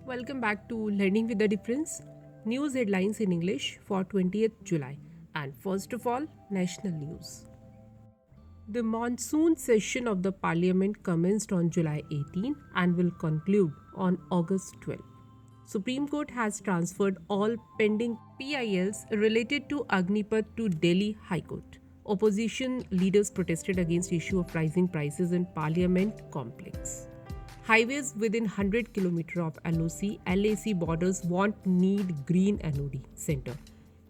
Welcome back to Learning with the Difference. News headlines in English for 20th July. And first of all, national news. The monsoon session of the parliament commenced on July 18 and will conclude on August 12. Supreme Court has transferred all pending PILs related to Agnipat to Delhi High Court. Opposition leaders protested against issue of rising prices in Parliament complex. Highways within 100 km of LAC borders won't need green NOD center.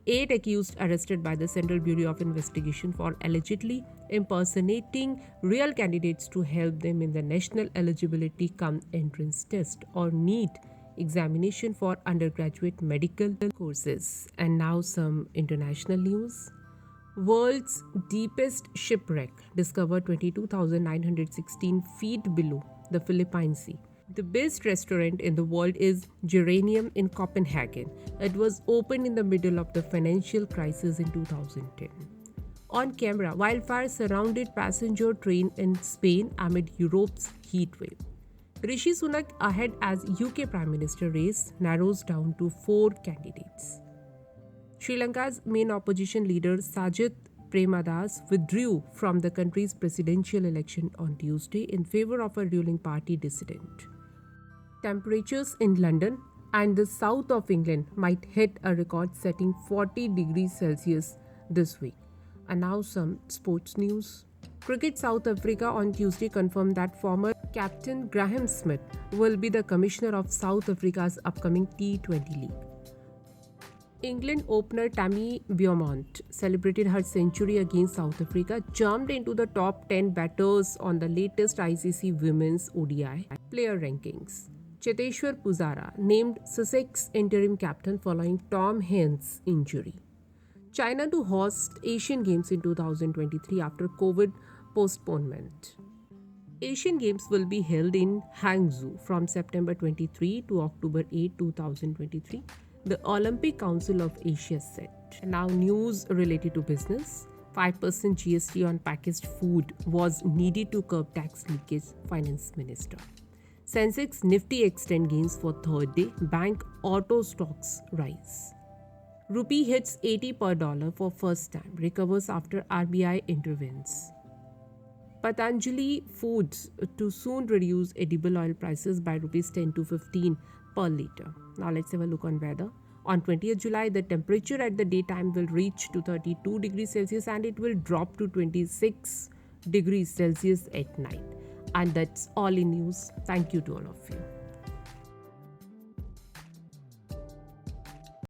8 accused arrested by the Central Bureau of Investigation for allegedly impersonating real candidates to help them in the National Eligibility Cum Entrance Test or NEET examination for undergraduate medical courses. And now some international news. World's deepest shipwreck discovered 22,916 feet below the Philippine Sea. The best restaurant in the world is Geranium in Copenhagen. It was opened in the middle of the financial crisis in 2010. On camera, wildfire surrounded passenger train in Spain amid Europe's heat wave. Rishi Sunak ahead as UK Prime Minister race narrows down to 4 candidates. Sri Lanka's main opposition leader Sajith Premadas withdrew from the country's presidential election on Tuesday in favor of a ruling party dissident. Temperatures in London and the south of England might hit a record-setting 40 degrees Celsius this week. And now some sports news. Cricket South Africa on Tuesday confirmed that former captain Graham Smith will be the commissioner of South Africa's upcoming T20 league. England opener Tammy Beaumont celebrated her century against South Africa, jumped into the top 10 batters on the latest ICC Women's ODI player rankings. Cheteshwar Pujara named Sussex interim captain following Tom Henne's injury. China to host Asian Games in 2023 after COVID postponement. Asian Games will be held in Hangzhou from September 23 to October 8, 2023. The Olympic Council of Asia said. Now news related to business. 5% GST on packaged food was needed to curb tax leakage, Finance Minister. Sensex Nifty extend gains for third day. Bank auto stocks rise. Rupee hits 80 per dollar for first time. Recovers after RBI intervenes. Patanjali Foods to soon reduce edible oil prices by rupees 10 to 15 per liter. Now let's have a look on weather. On 20th July, the temperature at the daytime will reach to 32 degrees Celsius and it will drop to 26 degrees Celsius at night. And that's all in news. Thank you to all of you.